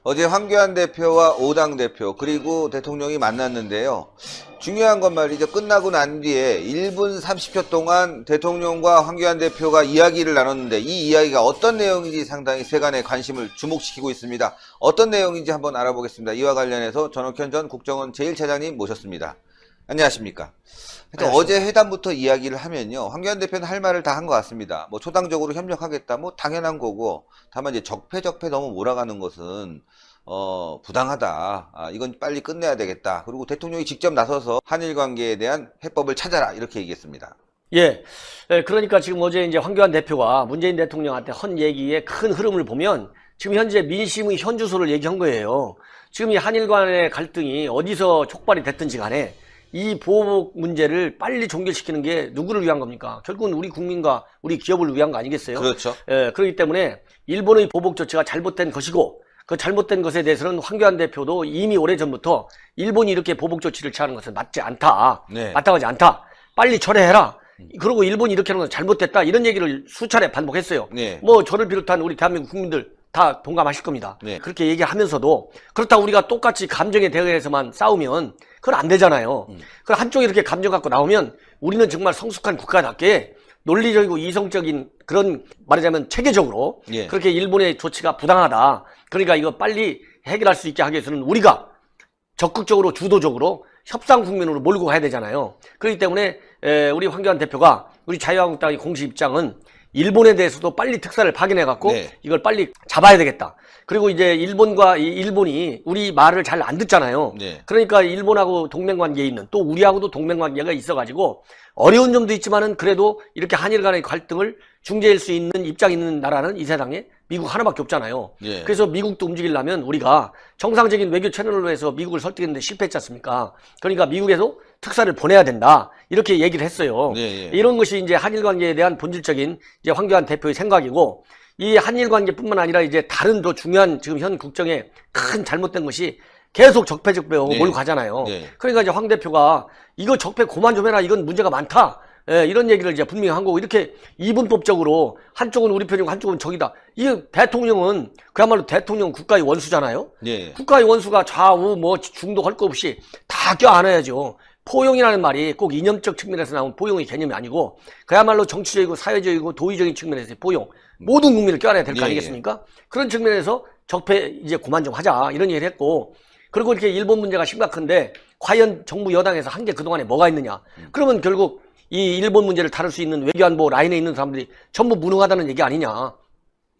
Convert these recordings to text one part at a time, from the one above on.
어제 황교안 대표와 오당 대표 그리고 대통령이 만났는데요. 중요한 건 말이죠. 끝나고 난 뒤에 1분 30초 동안 대통령과 황교안 대표가 이야기를 나눴는데 이 이야기가 어떤 내용인지 상당히 세간의 관심을 주목시키고 있습니다. 어떤 내용인지 한번 알아보겠습니다. 이와 관련해서 전옥현 전 국정원 제1차장님 모셨습니다. 안녕하십니까. 그러니까 어제 회담부터 이야기를 하면요. 황교안 대표는 할 말을 다 한 것 같습니다. 뭐 초당적으로 협력하겠다. 뭐 당연한 거고. 다만 이제 적폐 너무 몰아가는 것은 부당하다. 이건 빨리 끝내야 되겠다. 그리고 대통령이 직접 나서서 한일 관계에 대한 해법을 찾아라. 이렇게 얘기했습니다. 예. 그러니까 지금 어제 이제 황교안 대표가 문재인 대통령한테 한 얘기의 큰 흐름을 보면 지금 현재 민심의 현주소를 얘기한 거예요. 지금 이 한일 간의 갈등이 어디서 촉발이 됐든지 간에 이 보복 문제를 빨리 종결시키는 게 누구를 위한 겁니까? 결국은 우리 국민과 우리 기업을 위한 거 아니겠어요? 그렇죠. 예, 그렇기 때문에 일본의 보복 조치가 잘못된 것이고 그 잘못된 것에 대해서는 황교안 대표도 이미 오래전부터 일본이 이렇게 보복 조치를 취하는 것은 맞지 않다. 네. 마땅하지 않다. 빨리 철회해라. 그리고 일본이 이렇게 하는 건 잘못됐다. 이런 얘기를 수차례 반복했어요. 네. 뭐 저를 비롯한 우리 대한민국 국민들 다 동감하실 겁니다. 네. 그렇게 얘기하면서도 그렇다고 우리가 똑같이 감정에 대해서만 싸우면 그건 안 되잖아요. 그 한쪽이 이렇게 감정 갖고 나오면 우리는 정말 성숙한 국가답게 논리적이고 이성적인 그런 말하자면 체계적으로 예. 그렇게 일본의 조치가 부당하다. 그러니까 이거 빨리 해결할 수 있게 하기 위해서는 우리가 적극적으로 주도적으로 협상 국면으로 몰고 가야 되잖아요. 그렇기 때문에 우리 황교안 대표가 우리 자유한국당의 공식 입장은 일본에 대해서도 빨리 특사를 파견해 갖고 네. 이걸 빨리 잡아야 되겠다. 그리고 이제 일본이 우리 말을 잘 안 듣잖아요. 네. 그러니까 일본하고 동맹관계에 있는 또 우리하고도 동맹관계가 있어가지고 어려운 점도 있지만은 그래도 이렇게 한일 간의 갈등을 중재할 수 있는 입장이 있는 나라는 이 세상에 미국 하나밖에 없잖아요. 예. 그래서 미국도 움직이려면 우리가 정상적인 외교 채널로 해서 미국을 설득했는데 실패했지 않습니까? 그러니까 미국에서 특사를 보내야 된다. 이렇게 얘기를 했어요. 예, 예. 이런 것이 이제 한일 관계에 대한 본질적인 이제 황교안 대표의 생각이고 이 한일 관계뿐만 아니라 이제 다른 더 중요한 지금 현 국정에 큰 잘못된 것이 계속 적폐적폐로 네. 몰고 가잖아요. 네. 그러니까 이제 황 대표가 이거 적폐 그만 좀 해라. 이건 문제가 많다. 예, 이런 얘기를 이제 분명히 한 거고 이렇게 이분법적으로 한쪽은 우리 편이고 한쪽은 적이다. 이 대통령은 그야말로 대통령 국가의 원수잖아요. 예. 국가의 원수가 좌우 뭐 중도 할 거 없이 다 껴안아야죠. 포용이라는 말이 꼭 이념적 측면에서 나온 포용의 개념이 아니고 그야말로 정치적이고 사회적이고 도의적인 측면에서의 포용. 모든 국민을 껴안아야 될 거 예, 아니겠습니까? 그런 측면에서 적폐 이제 그만 좀 하자 이런 얘기를 했고 그리고 이렇게 일본 문제가 심각한데 과연 정부 여당에서 한 게 그동안에 뭐가 있느냐. 그러면 결국 이 일본 문제를 다룰 수 있는 외교안보 라인에 있는 사람들이 전부 무능하다는 얘기 아니냐.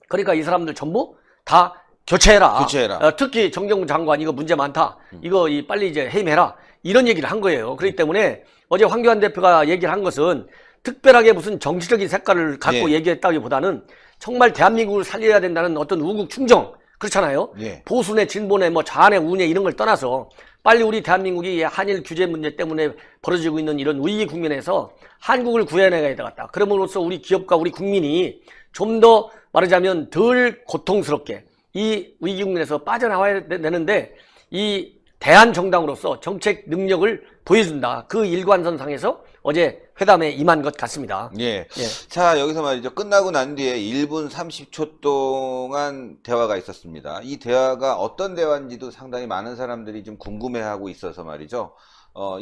그러니까 이 사람들 전부 다 교체해라. 교체해라. 특히 정경부 장관 이거 문제 많다. 이거 빨리 이제 해임해라. 이런 얘기를 한 거예요. 그렇기 때문에 어제 황교안 대표가 얘기를 한 것은 특별하게 무슨 정치적인 색깔을 갖고 예. 얘기했다기보다는 정말 대한민국을 살려야 된다는 어떤 우국 충정 그렇잖아요. 예. 보수네 진보네 뭐 좌네 우네 이런 걸 떠나서 빨리 우리 대한민국이 한일 규제 문제 때문에 벌어지고 있는 이런 위기 국면에서 한국을 구해내야 되겠다. 그럼으로써 우리 기업과 우리 국민이 좀 더 말하자면 덜 고통스럽게 이 위기 국면에서 빠져나와야 되는데 이 대한정당으로서 정책 능력을 보여준다. 그 일관선상에서 어제 회담에 임한 것 같습니다. 예. 예. 자, 여기서 말이죠. 끝나고 난 뒤에 1분 30초 동안 대화가 있었습니다. 이 대화가 어떤 대화인지도 상당히 많은 사람들이 좀 궁금해하고 있어서 말이죠.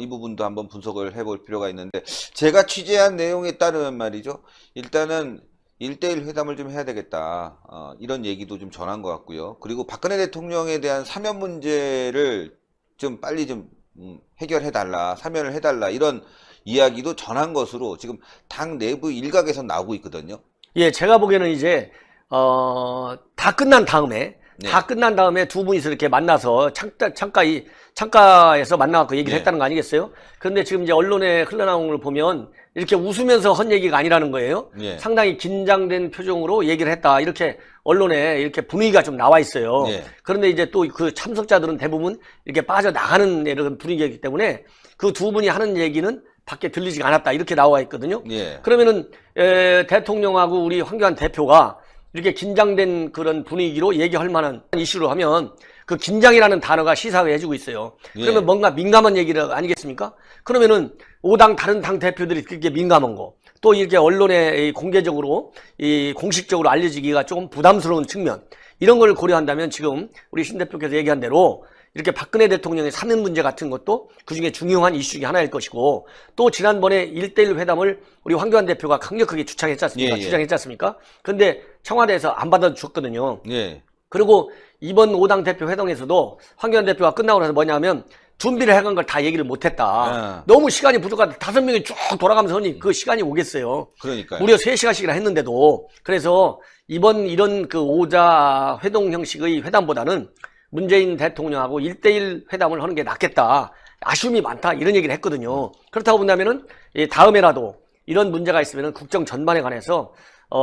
이 부분도 한번 분석을 해볼 필요가 있는데, 제가 취재한 내용에 따르면 말이죠. 일단은 1대1 회담을 좀 해야 되겠다. 이런 얘기도 좀 전한 것 같고요. 그리고 박근혜 대통령에 대한 사면 문제를 좀 빨리 좀 해결해달라. 사면을 해달라. 이런 이야기도 전한 것으로 지금 당 내부 일각에서 나오고 있거든요. 예, 제가 보기에는 이제 다 끝난 다음에 네. 다 끝난 다음에 두 분이서 이렇게 만나서 창가에서 만나갖고 얘기를 네. 했다는 거 아니겠어요? 그런데 지금 이제 언론에 흘러나온 걸 보면 이렇게 웃으면서 한 얘기가 아니라는 거예요. 네. 상당히 긴장된 표정으로 얘기를 했다. 이렇게 언론에 이렇게 분위기가 좀 나와 있어요. 네. 그런데 이제 또 그 참석자들은 대부분 이렇게 빠져나가는 이런 분위기이기 때문에 그 두 분이 하는 얘기는 밖에 들리지가 않았다. 이렇게 나와 있거든요. 예. 그러면은 대통령하고 우리 황교안 대표가 이렇게 긴장된 그런 분위기로 얘기할 만한 이슈로 하면 그 긴장이라는 단어가 시사회 해주고 있어요. 예. 그러면 뭔가 민감한 얘기를 아니겠습니까? 그러면은 다른 당 대표들이 그렇게 민감한 거, 또 이렇게 언론에 공개적으로 공식적으로 알려지기가 조금 부담스러운 측면, 이런 걸 고려한다면 지금 우리 신 대표께서 얘기한 대로 이렇게 박근혜 대통령의 사면 문제 같은 것도 그중에 중요한 이슈 중에 하나일 것이고, 또 지난번에 1대1 회담을 우리 황교안 대표가 강력하게 주창했지 않습니까? 예, 예. 주장했지 않습니까? 근데 청와대에서 안 받아줬거든요. 예. 그리고 이번 5당 대표 회동에서도 황교안 대표가 끝나고 나서 뭐냐면 준비를 해간 걸 다 얘기를 못했다. 너무 시간이 부족하다. 5명이 쭉 돌아가면서 하니 그 시간이 오겠어요. 그러니까요. 무려 3시간씩이나 했는데도. 그래서 이번 이런 그 5자 회동 형식의 회담보다는 문재인 대통령하고 1대1 회담을 하는 게 낫겠다. 아쉬움이 많다. 이런 얘기를 했거든요. 그렇다고 본다면은 다음에라도 이런 문제가 있으면은 국정 전반에 관해서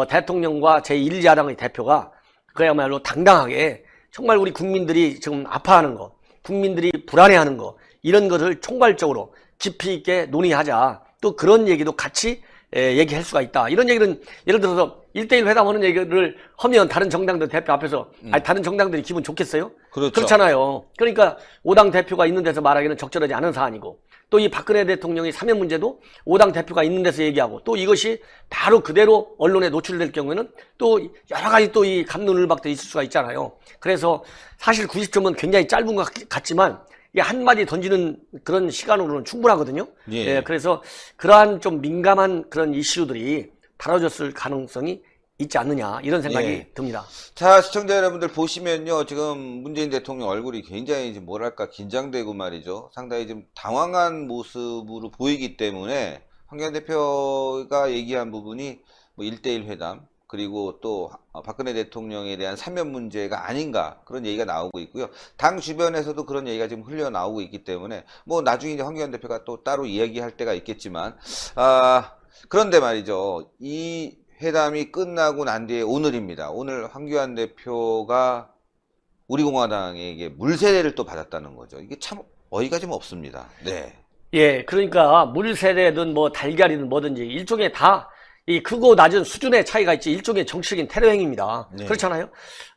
대통령과 제1야당의 대표가 그야말로 당당하게 정말 우리 국민들이 지금 아파하는 거, 국민들이 불안해하는 거, 이런 것을 총괄적으로 깊이 있게 논의하자. 또 그런 얘기도 같이 얘기할 수가 있다. 이런 얘기는 예를 들어서 1대1 회담하는 얘기를 하면 다른 정당들 대표 앞에서 아니 다른 정당들이 기분 좋겠어요? 그렇죠. 그렇잖아요. 그러니까 5당 대표가 있는 데서 말하기는 적절하지 않은 사안이고, 또 이 박근혜 대통령의 사면 문제도 5당 대표가 있는 데서 얘기하고, 또 이것이 바로 그대로 언론에 노출될 경우에는 또 여러 가지 또 이 갑론을박도 있을 수가 있잖아요. 그래서 사실 90점은 굉장히 짧은 것 같지만 이게 한마디 던지는 그런 시간으로는 충분하거든요. 예. 그래서 그러한 좀 민감한 그런 이슈들이 다뤄졌을 가능성이 있지 않느냐, 이런 생각이 예. 듭니다. 자, 시청자 여러분들 보시면요, 지금 문재인 대통령 얼굴이 굉장히 좀 뭐랄까 긴장되고 말이죠. 상당히 좀 당황한 모습으로 보이기 때문에 황교안 대표가 얘기한 부분이 뭐 1대1 회담, 그리고 또 박근혜 대통령에 대한 사면 문제가 아닌가, 그런 얘기가 나오고 있고요. 당 주변에서도 그런 얘기가 지금 흘러나오고 있기 때문에 뭐 나중에 이제 황교안 대표가 또 따로 이야기할 때가 있겠지만, 그런데 말이죠. 이 회담이 끝나고 난 뒤에 오늘입니다. 오늘 황교안 대표가 우리공화당에게 물세례를 또 받았다는 거죠. 이게 참 어이가 좀 없습니다. 네. 예, 그러니까 물세례든 뭐 달걀이든 뭐든지 일종의 다 이 크고 낮은 수준의 차이가 있지, 일종의 정치적인 테러 행위입니다. 네. 그렇잖아요.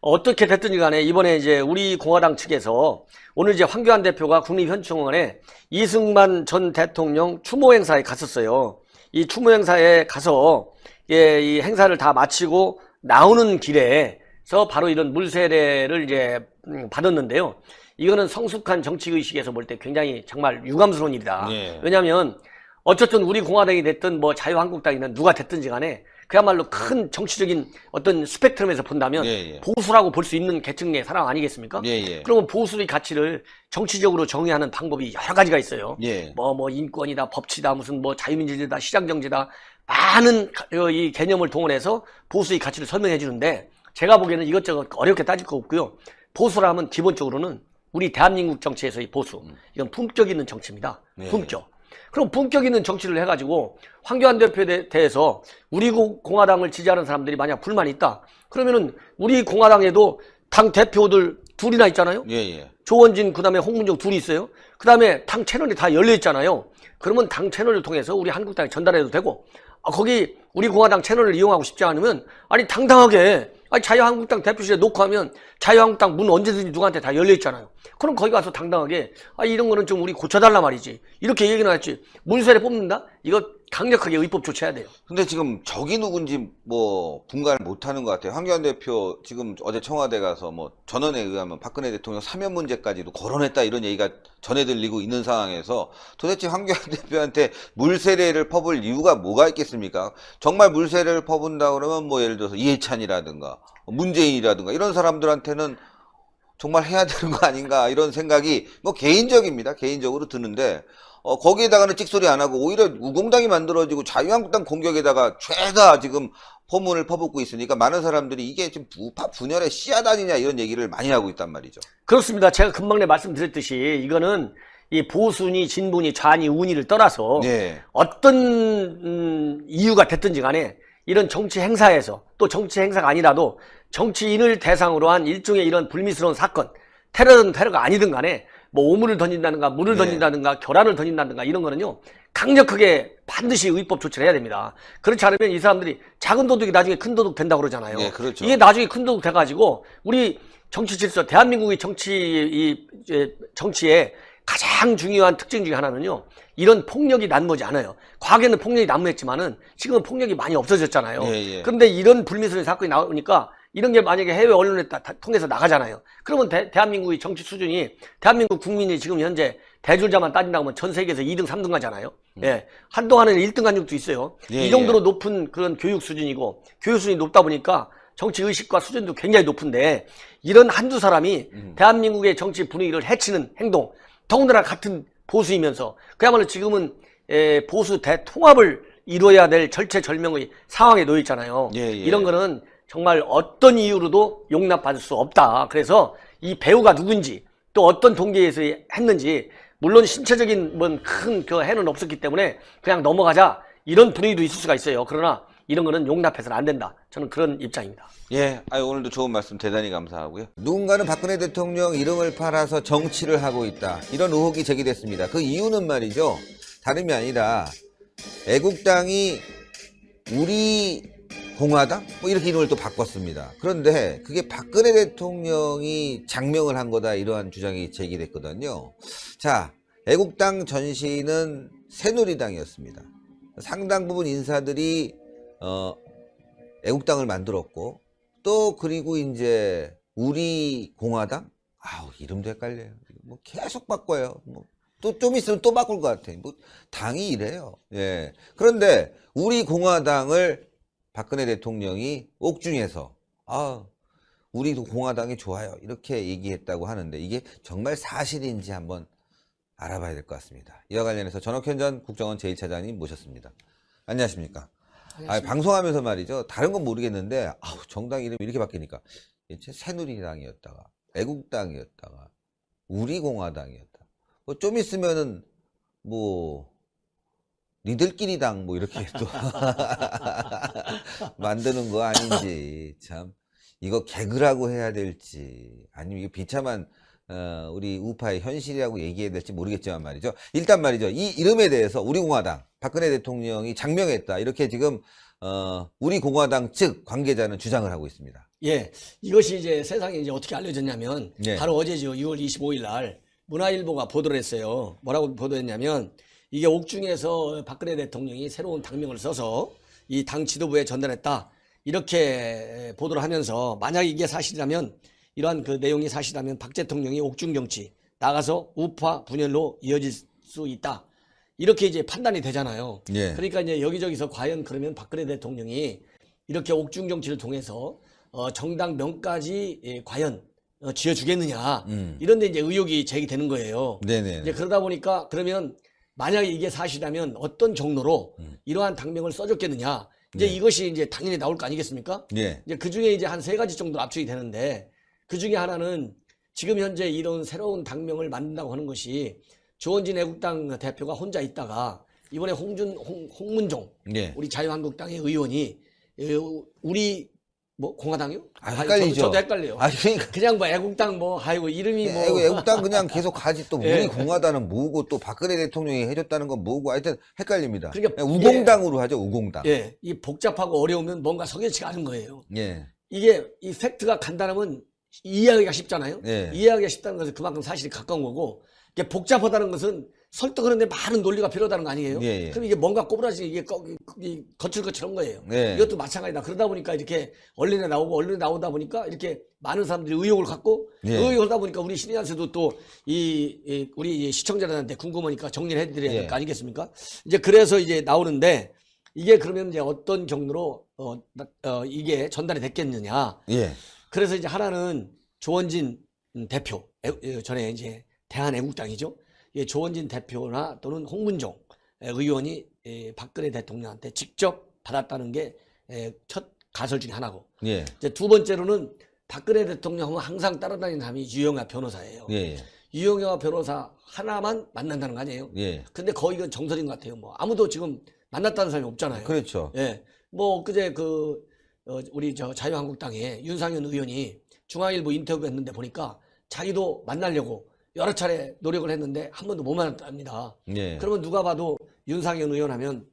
어떻게 됐든지 간에 이번에 이제 우리 공화당 측에서 오늘 이제 황교안 대표가 국립현충원에 이승만 전 대통령 추모 행사에 갔었어요. 이 추모 행사에 가서 이 행사를 다 마치고 나오는 길에서 바로 이런 물세례를 이제 받았는데요. 이거는 성숙한 정치의식에서 볼 때 굉장히 정말 유감스러운 일이다. 네. 왜냐하면 어쨌든 우리 공화당이 됐든 뭐 자유한국당이든 누가 됐든지 간에 그야말로 큰 정치적인 어떤 스펙트럼에서 본다면 예. 보수라고 볼 수 있는 계층의 사람 아니겠습니까? 예. 그러면 보수의 가치를 정치적으로 정의하는 방법이 여러 가지가 있어요. 예. 뭐 인권이다, 법치다, 무슨 뭐 자유민주주의다, 시장경제다, 많은 이 개념을 동원해서 보수의 가치를 설명해 주는데, 제가 보기에는 이것저것 어렵게 따질 거 없고요. 보수라면 기본적으로는 우리 대한민국 정치에서의 보수, 이건 품격 있는 정치입니다. 예. 품격. 그럼 품격 있는 정치를 해가지고 황교안 대표에 대해서 우리 공화당을 지지하는 사람들이 만약 불만이 있다, 그러면은 우리 공화당에도 당 대표들 둘이나 있잖아요. 예. 조원진, 그 다음에 홍문정 둘이 있어요. 그 다음에 당 채널이 다 열려 있잖아요. 그러면 당 채널을 통해서 우리 한국당에 전달해도 되고, 거기 우리 공화당 채널을 이용하고 싶지 않으면 아니 당당하게 자유한국당 대표실에 놓고 하면 자유한국당 문 언제든지 누구한테 다 열려 있잖아요. 그럼 거기 가서 당당하게 이런 거는 좀 우리 고쳐달라 말이지, 이렇게 얘기는 했지. 물세례 뽑는다? 이거 강력하게 의법 조치해야 돼요. 근데 지금 적이 누군지 뭐 분간을 못하는 것 같아요. 황교안 대표 지금 어제 청와대 가서 뭐 전원에 의하면 박근혜 대통령 사면 문제까지도 거론했다, 이런 얘기가 전해 들리고 있는 상황에서 도대체 황교안 대표한테 물세례를 퍼볼 이유가 뭐가 있겠습니까? 정말 물세례를 퍼본다 그러면 뭐 예를 들어서 이해찬이라든가 문재인이라든가 이런 사람들한테는 정말 해야 되는 거 아닌가, 이런 생각이 뭐 개인적으로 드는데, 거기에다가는 찍소리 안 하고 오히려 우공당이 만들어지고 자유한국당 공격에다가 죄다 지금 포문을 퍼붓고 있으니까 많은 사람들이 이게 지금 부파 분열의 씨앗 아니냐, 이런 얘기를 많이 하고 있단 말이죠. 그렇습니다. 제가 금방에 말씀드렸듯이 이거는 이 보수니 진보니 좌니 우니를 떠나서 네. 어떤 이유가 됐든지 간에 이런 정치 행사에서, 또 정치 행사가 아니라도 정치인을 대상으로 한 일종의 이런 불미스러운 사건, 테러든 테러가 아니든 간에 뭐 오물을 던진다든가 물을 던진다든가 계란을 던진다든가 이런 거는요, 강력하게 반드시 의법 조치를 해야 됩니다. 그렇지 않으면 이 사람들이 작은 도둑이 나중에 큰 도둑 된다고 그러잖아요. 네, 그렇죠. 이게 나중에 큰 도둑 돼가지고 우리 정치 질서, 대한민국의 정치의 가장 중요한 특징 중에 하나는요, 이런 폭력이 난무하지 않아요. 과거에는 폭력이 난무했지만은 지금은 폭력이 많이 없어졌잖아요. 예. 그런데 이런 불미스러운 사건이 나오니까 이런 게 만약에 해외 언론에 통해서 나가잖아요. 그러면 대한민국의 정치 수준이, 대한민국 국민이 지금 현재 대줄자만 따진다고 하면 전 세계에서 2등, 3등 하잖아요. 예. 한동안에는 1등 한 적도 있어요. 예, 이 정도로 높은 그런 교육 수준이고, 교육 수준이 높다 보니까 정치 의식과 수준도 굉장히 높은데, 이런 한두 사람이 대한민국의 정치 분위기를 해치는 행동, 더군다나 같은 보수이면서, 그야말로 지금은 보수 대통합을 이루어야 될 절체절명의 상황에 놓여 있잖아요. 예, 예. 이런 거는 정말 어떤 이유로도 용납받을 수 없다. 그래서 이 배우가 누군지, 또 어떤 동기에서 했는지, 물론 신체적인 큰 그 해는 없었기 때문에 그냥 넘어가자, 이런 분위기도 있을 수가 있어요. 그러나 이런 거는 용납해서는 안 된다. 저는 그런 입장입니다. 예, 오늘도 좋은 말씀 대단히 감사하고요. 누군가는 박근혜 대통령 이름을 팔아서 정치를 하고 있다, 이런 의혹이 제기됐습니다. 그 이유는 말이죠, 다름이 아니라 애국당이 우리 공화당? 뭐 이렇게 이름을 또 바꿨습니다. 그런데 그게 박근혜 대통령이 장명을 한 거다, 이러한 주장이 제기됐거든요. 자, 애국당 전신은 새누리당이었습니다. 상당 부분 인사들이 애국당을 만들었고, 또 그리고 이제 우리 공화당? 아우, 이름도 헷갈려요. 뭐 계속 바꿔요. 뭐 또 좀 있으면 또 바꿀 것 같아. 뭐 당이 이래요. 예. 그런데 우리 공화당을 박근혜 대통령이 옥중에서 우리도 공화당이 좋아요, 이렇게 얘기했다고 하는데, 이게 정말 사실인지 한번 알아봐야 될 것 같습니다. 이와 관련해서 전옥현 전 국정원 제1차장님 모셨습니다. 안녕하십니까? 방송하면서 말이죠, 다른 건 모르겠는데 정당 이름이 이렇게 바뀌니까 새누리당이었다가 애국당이었다가 우리공화당이었다, 뭐 좀 있으면은 뭐 니들끼리 당 뭐 이렇게 또 만드는 거 아닌지, 참 이거 개그라고 해야 될지 아니면 이거 비참한 우리 우파의 현실이라고 얘기해야 될지 모르겠지만 말이죠. 일단 말이죠, 이 이름에 대해서 우리공화당, 박근혜 대통령이 장명했다, 이렇게 지금 우리공화당 측 관계자는 주장을 하고 있습니다. 예, 이것이 이제 세상에 이제 어떻게 알려졌냐면, 예. 바로 어제죠. 6월 25일 날 문화일보가 보도를 했어요. 뭐라고 보도했냐면, 이게 옥중에서 박근혜 대통령이 새로운 당명을 써서 이 당 지도부에 전달했다, 이렇게 보도를 하면서, 만약 이게 사실이라면, 이러한 그 내용이 사실이라면 박 대통령이 옥중 정치 나가서 우파 분열로 이어질 수 있다, 이렇게 이제 판단이 되잖아요. 예. 그러니까 이제 여기저기서 과연 그러면 박근혜 대통령이 이렇게 옥중 정치를 통해서 정당 명까지 과연 지어주겠느냐, 이런데 이제 의혹이 제기되는 거예요. 네네. 이제 그러다 보니까, 그러면 만약에 이게 사실이라면 어떤 정도로 이러한 당명을 써줬겠느냐, 이제 이것이 이제 당연히 나올 거 아니겠습니까? 예. 이제 그 중에 이제 한 3가지 정도 압축이 되는데, 그 중에 하나는 지금 현재 이런 새로운 당명을 만든다고 하는 것이, 조원진 애국당 대표가 혼자 있다가 이번에 홍문종 예. 우리 자유한국당의 의원이 우리 뭐 공화당이요? 헷갈리죠. 저도 헷갈려요. 그러니까 그냥 뭐 애국당 뭐 아이고 이름이 뭐 애국당 그냥 계속 가지, 또 예. 우리 공화당은 뭐고 또 박근혜 대통령이 해줬다는 건 뭐고, 하여튼 헷갈립니다. 그러니까 우공당으로 하죠, 우공당. 예, 이 복잡하고 어려우면 뭔가 석연치가 않은 거예요. 예. 이게 이 팩트가 간단하면 이해하기가 쉽잖아요. 예. 이해하기가 쉽다는 것은 그만큼 사실이 가까운 거고, 이게 복잡하다는 것은 설득하는데 많은 논리가 필요하다는 거 아니에요? 예, 예. 그럼 이게 뭔가 꼬부라지, 이게 거칠거칠한 거예요. 예. 이것도 마찬가지다. 그러다 보니까 이렇게 언론에 나오다 보니까 이렇게 많은 사람들이 의혹을 갖고, 예. 의혹을 하다 보니까 우리 신인한테도 또 우리 시청자들한테 궁금하니까 정리를 해드려야 될 거 아니겠습니까? 이제 그래서 이제 나오는데, 이게 그러면 이제 어떤 경로로 이게 전달이 됐겠느냐? 예. 그래서 이제 하나는 조원진 대표, 전에 이제 대한애국당이죠. 예, 조원진 대표나 또는 홍문종 의원이 박근혜 대통령한테 직접 받았다는 게 첫 가설 중에 하나고. 예. 이제 두 번째로는 박근혜 대통령은 항상 따라다니는 사람이 유영아 변호사예요. 예. 유영아 변호사 하나만 만난다는 거 아니에요? 예. 근데 거의 이건 정설인 것 같아요. 뭐 아무도 지금 만났다는 사람이 없잖아요. 그렇죠. 예. 뭐 그제 우리 자유한국당의 윤상현 의원이 중앙일보 인터뷰 했는데 보니까 자기도 만나려고 여러 차례 노력을 했는데 한 번도 못 만났답니다. 예. 그러면 누가 봐도 윤상현 의원 하면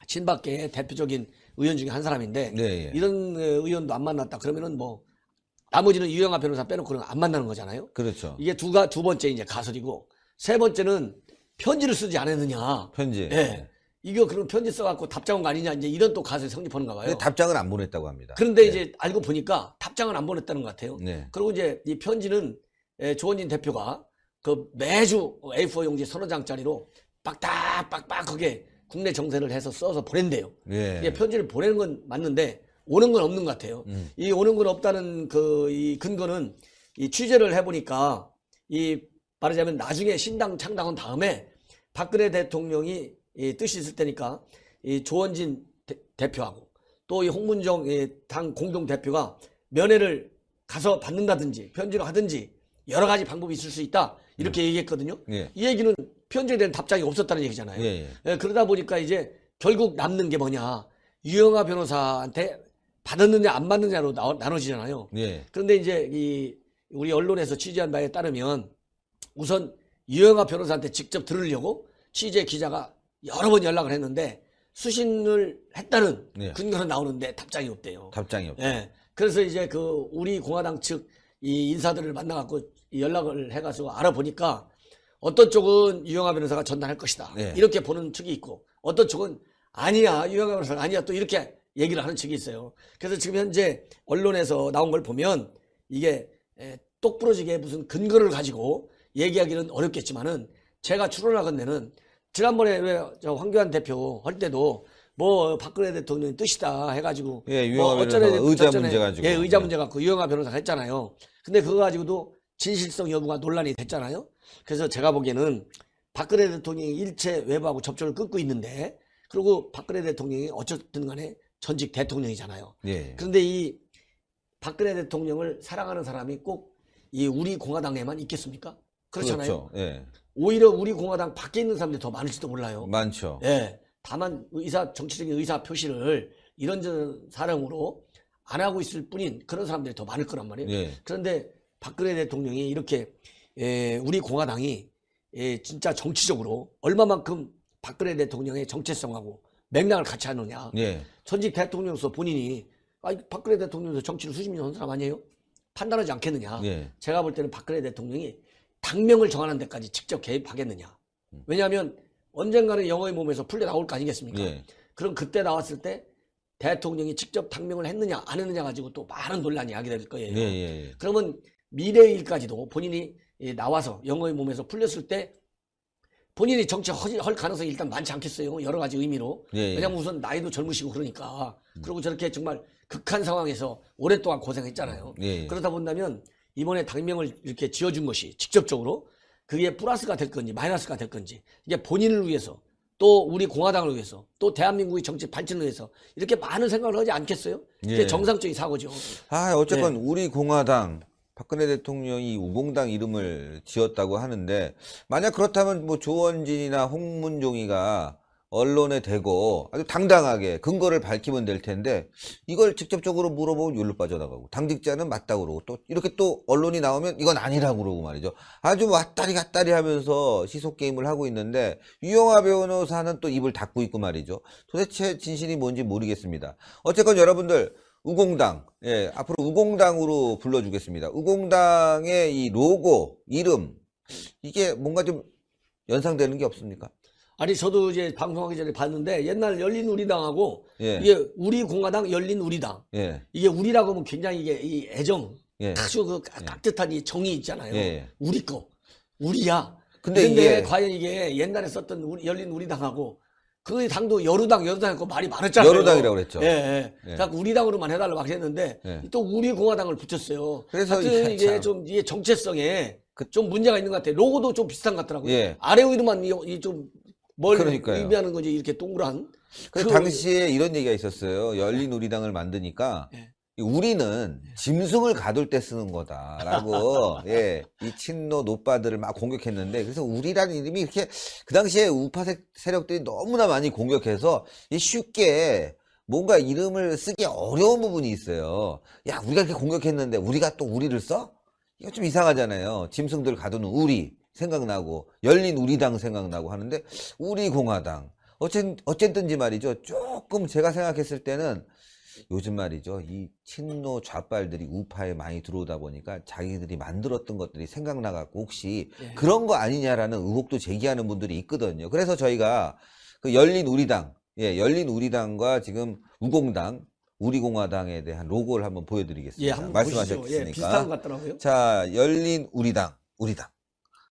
친박계의 대표적인 의원 중에 한 사람인데, 예. 이런 의원도 안 만났다 그러면은 뭐 나머지는 유영아 변호사 빼놓고는 안 만나는 거잖아요. 그렇죠. 이게 두 번째 이제 가설이고, 세 번째는 편지를 쓰지 않았느냐. 편지. 예. 이거 그럼 편지 써갖고 답장 온 거 아니냐 이제 이런 또 가설이 성립하는가 봐요. 근데 답장은 안 보냈다고 합니다. 그런데 네. 이제 알고 보니까 답장은 안 보냈다는 것 같아요. 네. 그리고 이제 이 편지는 조원진 대표가 그 매주 A4 용지 서너 장짜리로 빡빡하게 국내 정세를 해서 써서 보낸대요. 예. 이게 편지를 보내는 건 맞는데 오는 건 없는 것 같아요. 이 오는 건 없다는 이 근거는 이 취재를 해보니까 이 말하자면 나중에 신당 창당한 다음에 박근혜 대통령이 이 뜻이 있을 테니까 이 조원진 대표하고 또 이 홍문종 당 공동 대표가 면회를 가서 받는다든지 편지로 하든지 여러 가지 방법이 있을 수 있다 이렇게 얘기했거든요. 예. 이 얘기는 편지에 대한 답장이 없었다는 얘기잖아요. 예. 그러다 보니까 이제 결국 남는 게 뭐냐 유영하 변호사한테 받았느냐 안 받느냐로 나눠지잖아요. 예. 그런데 이제 우리 언론에서 취재한 바에 따르면 우선 유영하 변호사한테 직접 들으려고 취재 기자가 여러 번 연락을 했는데 수신을 했다는 네. 근거는 나오는데 답장이 없대요. 답장이 없다. 예. 그래서 이제 그 우리 공화당 측 이 인사들을 만나갖고 연락을 해가지고 알아보니까 어떤 쪽은 유영하 변호사가 전달할 것이다. 네. 이렇게 보는 측이 있고 어떤 쪽은 아니야 유영하 변호사가 아니야 또 이렇게 얘기를 하는 측이 있어요. 그래서 지금 현재 언론에서 나온 걸 보면 이게 똑부러지게 무슨 근거를 가지고 얘기하기는 어렵겠지만은 제가 추론하건대는 지난번에 왜 저 황교안 대표 할 때도 뭐 박근혜 대통령의 뜻이다 해가지고 예, 뭐 유영하 변호사가 의자 어쩌네, 문제 가지고. 예, 의자 예. 문제 갖고 유영하 변호사가 했잖아요. 근데 그거 가지고도 진실성 여부가 논란이 됐잖아요. 그래서 제가 보기에는 박근혜 대통령이 일체 외부하고 접촉을 끊고 있는데 그리고 박근혜 대통령이 어쨌든 간에 전직 대통령이잖아요. 예. 그런데 이 박근혜 대통령을 사랑하는 사람이 꼭 이 우리 공화당에만 있겠습니까? 그렇잖아요. 그렇죠. 예. 오히려 우리 공화당 밖에 있는 사람들이 더 많을지도 몰라요. 많죠. 예. 다만 정치적인 의사 표시를 이런저런 사람으로 안 하고 있을 뿐인 그런 사람들이 더 많을 거란 말이에요. 예. 그런데 박근혜 대통령이 이렇게 우리 공화당이 진짜 정치적으로 얼마만큼 박근혜 대통령의 정체성하고 맥락을 같이 하느냐. 예. 전직 대통령으로서 본인이 박근혜 대통령도 정치를 수십 년 한 사람 아니에요? 판단하지 않겠느냐. 예. 제가 볼 때는 박근혜 대통령이 당명을 정하는 데까지 직접 개입하겠느냐. 왜냐하면 언젠가는 영어의 몸에서 풀려 나올 거 아니겠습니까? 예. 그럼 그때 나왔을 때 대통령이 직접 당명을 했느냐 안 했느냐 가지고 또 많은 논란이 야기될 거예요. 예. 예. 그러면 미래의 일까지도 본인이 나와서 영어의 몸에서 풀렸을 때 본인이 정치 할 가능성이 일단 많지 않겠어요. 여러 가지 의미로. 예. 왜냐면 우선 나이도 젊으시고 그러니까. 그리고 저렇게 정말 극한 상황에서 오랫동안 고생했잖아요. 예. 그러다 본다면 이번에 당명을 이렇게 지어준 것이 직접적으로 그게 플러스가 될 건지 마이너스가 될 건지 이게 본인을 위해서 또 우리 공화당을 위해서 또 대한민국의 정치 발전을 위해서 이렇게 많은 생각을 하지 않겠어요? 이게 예. 정상적인 사고죠. 아, 어쨌건 우리 공화당 박근혜 대통령이 우공당 이름을 지었다고 하는데 만약 그렇다면 뭐 조원진이나 홍문종이가 언론에 대고 아주 당당하게 근거를 밝히면 될 텐데 이걸 직접적으로 물어보면 율로 빠져나가고 당직자는 맞다고 그러고 또 이렇게 또 언론이 나오면 이건 아니라고 그러고 말이죠. 아주 왔다리 갔다리 하면서 시속 게임을 하고 있는데 유영하 변호사는 또 입을 닫고 있고 말이죠. 도대체 진실이 뭔지 모르겠습니다. 어쨌건 여러분들 우공당, 예, 앞으로 우공당으로 불러주겠습니다. 우공당의 이 로고, 이름, 이게 뭔가 좀 연상되는 게 없습니까? 아니 저도 이제 방송하기 전에 봤는데 옛날 열린우리당하고 예. 이게 우리 공화당 열린우리당 예, 이게 우리라고 하면 굉장히 이게 이 애정 예. 아주 그 깍듯한 이 정이 있잖아요. 예. 우리 거 우리야. 근데 근데 이게 과연 이게 옛날에 썼던 열린우리당하고 그 당도 여루당 했고 말이 많았잖아요. 여루당이라고 그랬죠. 예, 예. 예. 그러니까 우리당으로만 해달라고 막 했는데 예. 또 우리 공화당을 붙였어요. 그래서 하여튼 이게 이게 참- 좀 이게 정체성에 좀 문제가 있는 것 같아요. 로고도 좀 비슷한 것 같더라고요. 예. 아래 위로만 좀 뭘 그러니까요. 의미하는 건지 이렇게 동그란. 그 당시에 이런 얘기가 있었어요. 열린우리당을 만드니까 예. 이 우리는 짐승을 가둘 때 쓰는 거다라고 예, 이 친노 노빠들을 막 공격했는데 그래서 우리라는 이름이 이렇게 그 당시에 우파 세력들이 너무나 많이 공격해서 이 쉽게 뭔가 이름을 쓰기 어려운 부분이 있어요. 야, 우리가 이렇게 공격했는데 우리가 또 우리를 써? 이거 좀 이상하잖아요. 짐승들 가두는 우리 생각나고 열린 우리당 생각나고 하는데 우리 공화당 어쨌든지 말이죠. 조금 제가 생각했을 때는 요즘 말이죠. 이 친노 좌빨들이 우파에 많이 들어오다 보니까 자기들이 만들었던 것들이 생각나갖고 혹시 예. 그런 거 아니냐라는 의혹도 제기하는 분들이 있거든요. 그래서 저희가 그 열린 우리당, 예, 열린 우리당과 지금 우공당, 우리공화당에 대한 로고를 한번 보여드리겠습니다. 예, 한번 보시죠. 말씀하셨으니까. 예, 비슷한 것 같더라고요. 자, 열린 우리당, 우리당.